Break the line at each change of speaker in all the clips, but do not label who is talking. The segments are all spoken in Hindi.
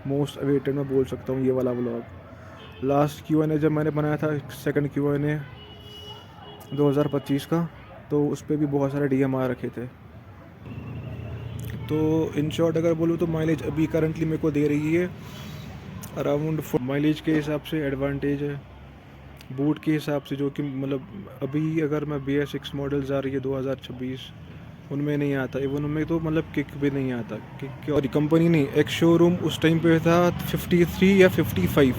मोस्ट अवेटेड मैं बोल सकता हूँ ये वाला व्लॉग। लास्ट Q&A जब मैंने बनाया था, सेकंड Q&A 2025 का, तो उस पर भी बहुत सारे DM आ रखे थे। तो इन शॉर्ट अगर बोलूँ तो माइलेज अभी करंटली मेरे को दे रही है अराउंड। माइलेज के हिसाब से एडवांटेज है, बूट के हिसाब से, जो कि मतलब अभी अगर मैं BS6 मॉडल्स आ रही है 2026 उनमें नहीं आता, इवन उनमें तो मतलब किक भी नहीं आता। किक और कंपनी नहीं, एक शोरूम उस टाइम पे था 53 या 55,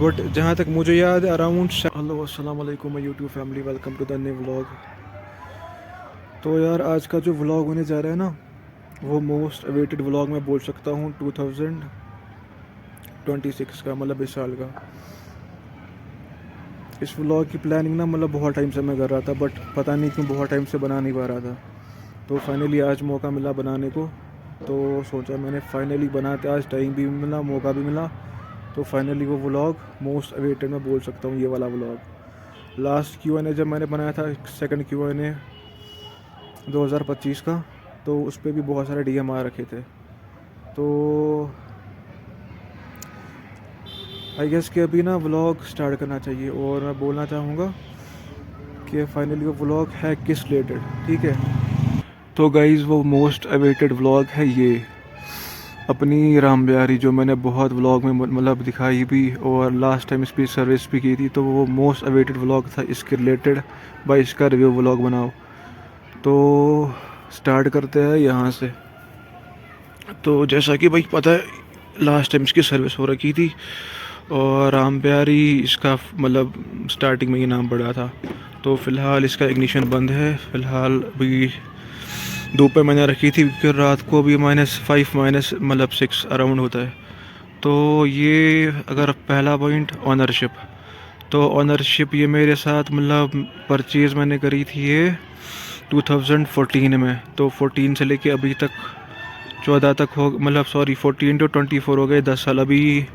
बट जहाँ तक मुझे याद है अराउंड। हेलो अस्सलाम वालेकुम my YouTube family, welcome to the new vlog. तो यार आज का जो व्लॉग होने जा रहा है ना, वो मोस्ट अवेटेड व्लॉग मैं बोल सकता हूँ 2026 का, मतलब इस साल का। इस व्लॉग की प्लानिंग ना मतलब बहुत टाइम से मैं कर रहा था, बट पता नहीं क्यों बहुत टाइम से बना नहीं पा रहा था। तो फाइनली आज मौका मिला बनाने को, तो सोचा मैंने फाइनली बनाते, आज टाइम भी मिला, मौका भी मिला। तो फाइनली वो व्लॉग मोस्ट अवेटेड मैं बोल सकता हूँ ये वाला व्लॉग। लास्ट Q&A जब मैंने बनाया था, सेकंड Q&A 2025 का, तो उस पर भी बहुत सारे DM आ रखे थे। तो आई गेस कि अभी ना व्लॉग स्टार्ट करना चाहिए, और मैं बोलना चाहूँगा कि फाइनली वो व्लॉग है किस रिलेटेड, ठीक है। तो गाइज़ वो मोस्ट अवेटेड व्लॉग है ये अपनी राम बिहारी, जो मैंने बहुत व्लॉग में मतलब दिखाई भी, और लास्ट टाइम इस पर सर्विस भी की थी। तो वो मोस्ट अवेटेड व्लॉग था इसके रिलेटेड, भाई इसका रिव्यू व्लॉग बनाओ। तो स्टार्ट करते हैं यहाँ से। तो जैसा कि भाई पता है, लास्ट टाइम इसकी सर्विस हो रखी थी, और राम प्यारी इसका मतलब स्टार्टिंग में ये नाम पड़ा था। तो फ़िलहाल इसका इग्निशन बंद है, फ़िलहाल अभी दोपहर मैंने रखी थी, क्योंकि रात को भी -5 मतलब 6 अराउंड होता है। तो ये अगर पहला पॉइंट ऑनरशिप, तो ऑनरशिप ये मेरे साथ मतलब परचेज़ मैंने करी थी ये 2014 में। तो 14 से लेके अभी तक 14 तक हो, मतलब सॉरी 14 to 24 हो गए, 10 साल। अभी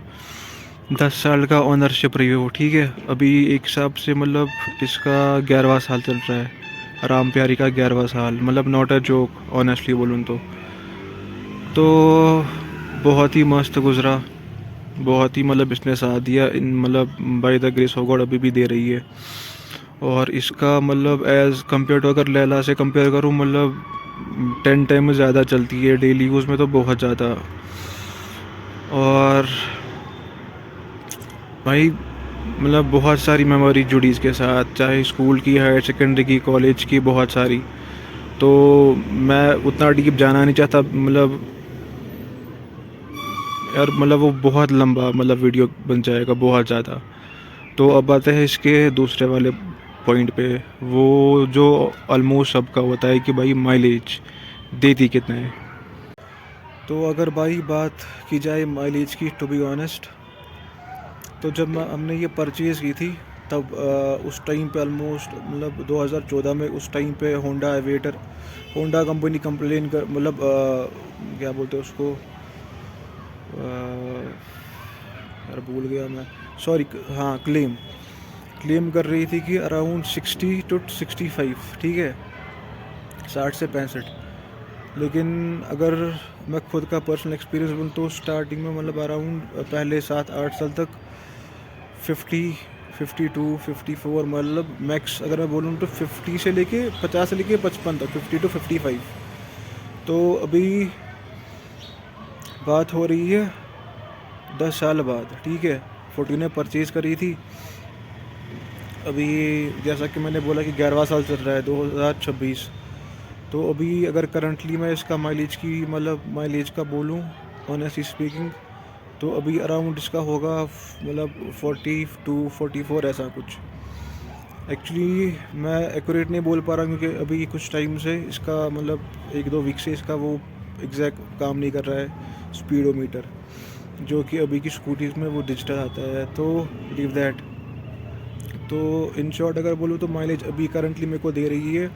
10 साल का ऑनरशिप रही हो, ठीक है। अभी एक हिसाब से मतलब इसका 11वां साल चल रहा है, राम प्यारी का 11वां साल, मतलब नॉट अ जोक ऑनेस्टली बोलूँ तो बहुत ही मस्त गुजरा, बहुत ही मतलब इसने साथ दिया इन, मतलब by the grace of God अभी भी दे रही है। और इसका मतलब एज़ कम्पेयर टू, अगर लैला से कंपेयर करूँ, मतलब 10 टाइम ज़्यादा चलती है डेली यूज़ में, तो बहुत ज़्यादा। और भाई मतलब बहुत सारी मेमोरी जुड़ी इसके साथ, चाहे स्कूल की, हायर सेकेंडरी की, कॉलेज की, बहुत सारी। तो मैं उतना डीप जाना नहीं चाहता, मतलब यार मतलब वो बहुत लंबा मतलब वीडियो बन जाएगा, बहुत ज़्यादा। तो अब आते हैं इसके दूसरे वाले पॉइंट पे, वो जो ऑलमोस्ट सबका होता है कि भाई माइलेज देती कितना है। तो अगर भाई बात की जाए माइलेज की, टू बी ऑनेस्ट, तो जब हमने ये परचेज़ की थी, तब उस टाइम पे ऑलमोस्ट मतलब 2014 में, उस टाइम पे Honda avatar, Honda company complain कर, मतलब क्या बोलते हैं उसको, यार भूल गया मैं, सॉरी, हाँ, क्लेम कर रही थी कि अराउंड 60 to 65, ठीक है, 60 से 65। लेकिन अगर मैं खुद का पर्सनल एक्सपीरियंस बोलूँ तो स्टार्टिंग में मतलब अराउंड पहले 7-8 साल तक 50, 52, 54, मतलब मैक्स अगर मैं बोलूँ तो 50 से लेके 50 से लेके 55 तक, 50 to 55। तो अभी बात हो रही है 10 साल बाद, ठीक है। 14 ने परचेज़ करी थी, अभी जैसा कि मैंने बोला कि 11वां साल चल रहा है 2026। तो अभी अगर करंटली मैं इसका माइलेज की, मतलब माइलेज का बोलूँ ऑनेस्टली स्पीकिंग, तो अभी अराउंड इसका होगा मतलब 40 to 44 ऐसा कुछ। एक्चुअली मैं एक्यूरेट नहीं बोल पा रहा, क्योंकि अभी कुछ टाइम से इसका मतलब 1-2 वीक से इसका वो एग्जैक्ट काम नहीं कर रहा है स्पीडोमीटर, जो कि अभी की स्कूटीज़ में वो डिजिटल आता है। तो लीव दैट। तो इन शॉर्ट अगर बोलूँ तो माइलेज अभी करंटली मेरे को दे रही है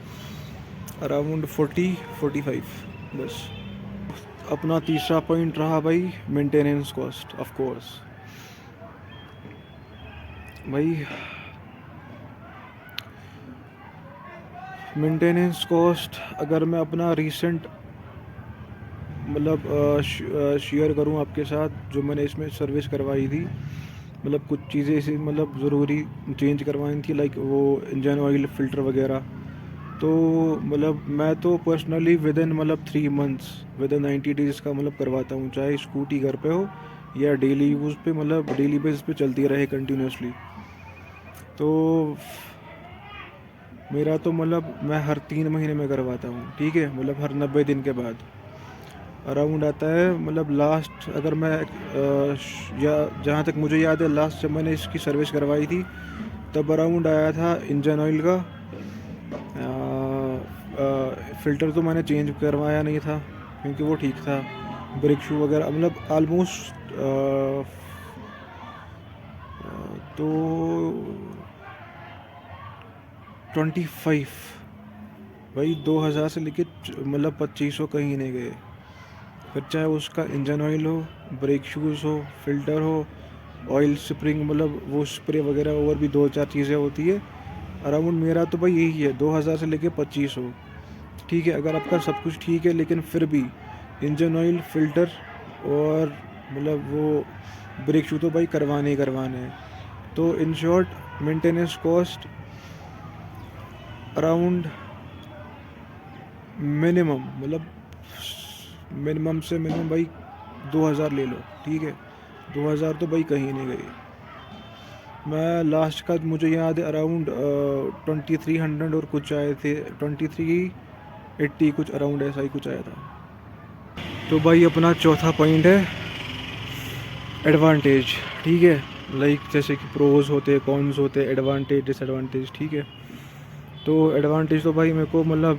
अराउंड 40-45 बस। अपना तीसरा पॉइंट रहा भाई मेंटेनेंस कॉस्ट, ऑफ कोर्स। भाई मेंटेनेंस कॉस्ट, अगर मैं अपना रीसेंट मतलब शेयर करूं आपके साथ जो मैंने इसमें सर्विस करवाई थी। मतलब कुछ चीज़ें इसे मतलब ज़रूरी चेंज करवानी थी, लाइक वो इंजन ऑयल फ़िल्टर वगैरह। तो मतलब मैं तो पर्सनली विद इन मतलब 3 मंथ्स, विद इन 90 डेज़ का मतलब करवाता हूँ, चाहे स्कूटी घर पे हो या डेली यूज़ पे, मतलब डेली बेसिस पे चलती रहे कंटिन्यूसली। तो मेरा तो मतलब मैं हर 3 महीने में करवाता हूँ, ठीक है, मतलब हर 90 दिन के बाद अराउंड आता है। मतलब लास्ट अगर मैं या जहाँ तक मुझे याद है लास्ट जब मैंने इसकी सर्विस करवाई थी तब अराउंड आया था इंजन ऑयल का। फ़िल्टर तो मैंने चेंज करवाया नहीं था क्योंकि वो ठीक था। ब्रेक शू वगैरह मतलब आलमोस्ट तो 25 भाई 2000 से लेके मतलब 2500 कहीं नहीं गए। फिर चाहे उसका इंजन ऑयल हो, ब्रेक शूज़ हो, फ़िल्टर हो, ऑयल स्प्रिंग मतलब वो स्प्रे वगैरह और भी 2-4 चीज़ें होती है। अराउंड मेरा तो भाई यही है 2000 से लेके 2500, ठीक है। अगर आपका सब कुछ ठीक है लेकिन फिर भी इंजन ऑयल, फ़िल्टर और मतलब वो ब्रेक शू तो भाई करवाने ही करवाने हैं। तो in short maintenance cost around minimum मतलब मिनिमम से मिनिमम भाई 2000 ले लो, ठीक है। 2000 तो भाई कहीं नहीं गई। मैं लास्ट का मुझे याद है अराउंड 2300 और कुछ आए थे, 2380 कुछ अराउंड ऐसा ही कुछ आया था। तो भाई अपना चौथा पॉइंट है एडवांटेज, ठीक है। लाइक जैसे कि प्रोज होते, कॉन्स होते, एडवांटेज, डिसएडवांटेज, ठीक है। तो एडवांटेज तो भाई मेरे को मतलब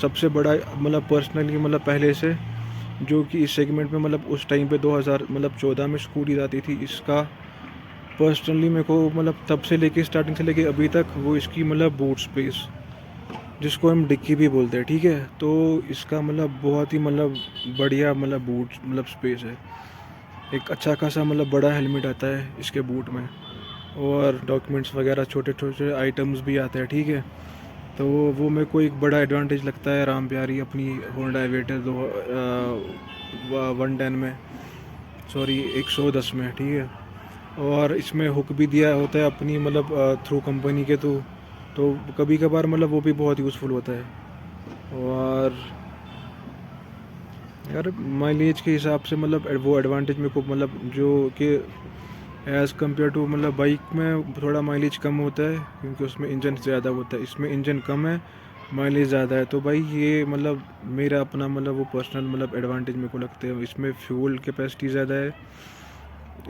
सबसे बड़ा मतलब पर्सनली मतलब पहले से जो कि इस सेगमेंट में मतलब उस टाइम पे 2000 मतलब 14 में स्कूटी आती थी, इसका पर्सनली मेरे को मतलब तब से लेके स्टार्टिंग से लेके अभी तक वो इसकी मतलब बूट स्पेस जिसको हम डिक्की भी बोलते हैं, ठीक है। तो इसका मतलब बहुत ही मतलब बढ़िया मतलब बूट मतलब स्पेस है। एक अच्छा खासा मतलब बड़ा हेलमेट आता है इसके बूट में और डॉक्यूमेंट्स वगैरह छोटे छोटे आइटम्स भी आते हैं, ठीक है। तो वो मेरे को एक बड़ा एडवांटेज लगता है राम प्यारी अपनी होंडा एवेटर 110 में, सॉरी 110 में, ठीक है। और इसमें हुक भी दिया होता है अपनी मतलब थ्रू कंपनी के थ्रू, तो कभी कभार मतलब वो भी बहुत यूज़फुल होता है। और यार माइलेज के हिसाब से मतलब वो एडवांटेज मेरे को मतलब जो कि एज़ कम्पेयर टू मतलब बाइक में थोड़ा माइलेज कम होता है क्योंकि उसमें इंजन ज़्यादा होता है, इसमें इंजन कम है, माइलेज ज़्यादा है। तो भाई ये मतलब मेरा अपना मतलब वो पर्सनल मतलब एडवांटेज मेरे को लगते हैं। इसमें फ्यूल कैपेसिटी ज़्यादा है,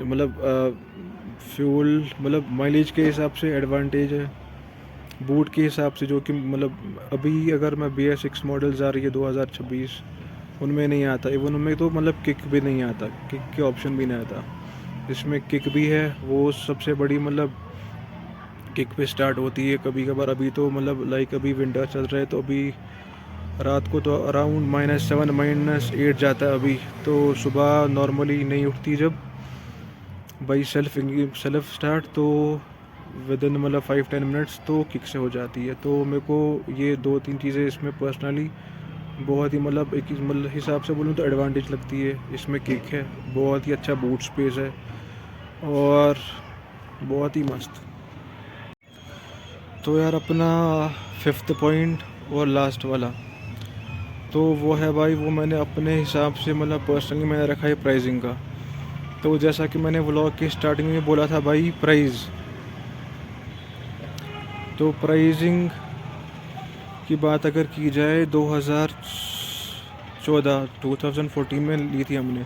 मतलब फ्यूल मतलब माइलेज के हिसाब से एडवांटेज है। बूट के हिसाब से जो कि मतलब अभी अगर मैं BS6 मॉडल्स आ रही है 2026 उनमें नहीं आता, इवन उनमें तो मतलब किक भी नहीं आता, किक के ऑप्शन भी नहीं आता। इसमें किक भी है, वो सबसे बड़ी मतलब किक पे स्टार्ट होती है कभी कभार। अभी तो मतलब लाइक अभी विंटर चल रहा है तो अभी रात को तो अराउंड -7 -8 जाता है अभी। तो सुबह नॉर्मली नहीं उठती जब बाई सेल्फ स्टार्ट, तो विद इन मतलब 5-10 मिनट्स तो किक से हो जाती है। तो मेरे को ये 2-3 चीज़ें इसमें पर्सनली बहुत ही मतलब एक मतलब हिसाब से बोलूँ तो एडवांटेज लगती है। इसमें किक है, बहुत ही अच्छा बूट स्पेस है और बहुत ही मस्त। तो यार अपना 5th पॉइंट और लास्ट वाला तो वो है भाई, वो मैंने अपने हिसाब से मतलब पर्सनली मैंने रखा है प्राइसिंग का। तो जैसा कि मैंने व्लॉग की स्टार्टिंग में बोला था भाई प्राइस, तो प्राइसिंग की बात अगर की जाए 2014 में ली थी हमने।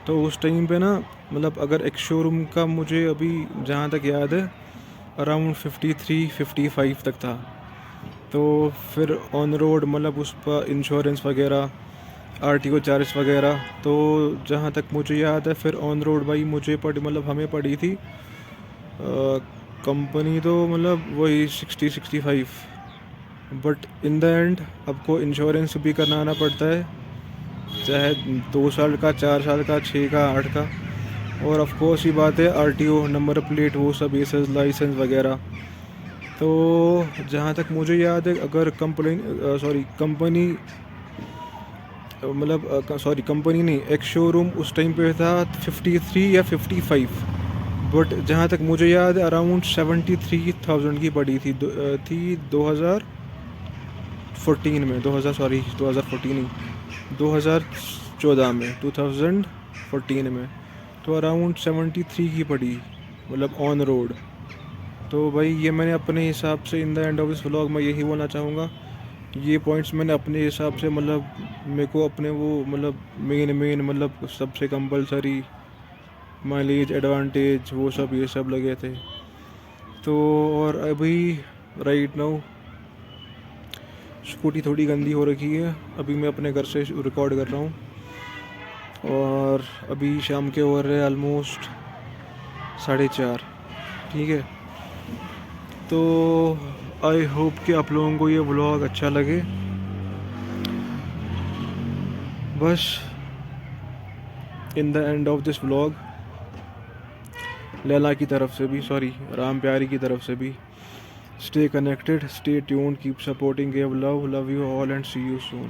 तो उस टाइम पे ना मतलब अगर एक शोरूम का मुझे अभी जहाँ तक याद है अराउंड 53-55 तक था। तो फिर ऑन रोड मतलब उस पर इंश्योरेंस वगैरह, RTO चार्ज वगैरह, तो जहाँ तक मुझे याद है फिर ऑन रोड भाई मुझे मतलब हमें पड़ी थी कंपनी तो मतलब वही 60-65। बट इन द एंड आपको इंश्योरेंस भी कराना पड़ता है, चाहे 2 साल का, 4 साल का, 6 का, 8 का। और ऑफ कोर्स ये बात है RTO नंबर प्लेट वो सब एसेस लाइसेंस वगैरह। तो जहाँ तक मुझे याद है अगर कंपनी मतलब सॉरी कंपनी नहीं, एक शोरूम उस टाइम पे था 53 या 55, बट जहाँ तक मुझे याद है अराउंड 73,000 की पड़ी थी। थी 2014 में, 2000 सॉरी 2014 नहीं, 2014 में, 2014 में, तो अराउंड 73 की पड़ी, मतलब ऑन रोड। तो भाई ये मैंने अपने हिसाब से in the end of this vlog मैं यही बोलना चाहूँगा, ये पॉइंट्स मैंने अपने हिसाब से मतलब मेरे को अपने वो मतलब मेन मतलब सबसे कंपलसरी माइलेज एडवांटेज वो सब ये सब लगे थे। तो और अभी राइट नाउ स्कूटी थोड़ी गंदी हो रखी है, अभी मैं अपने घर से रिकॉर्ड कर रहा हूँ और अभी शाम के हो रहे ऑलमोस्ट 4:30, ठीक है। तो आई होप कि आप लोगों को ये व्लॉग अच्छा लगे। बस in the end of this vlog Laila की तरफ से भी, सॉरी राम प्यारी की तरफ से भी, stay connected, stay tuned, keep supporting, give love, love you all and see you soon.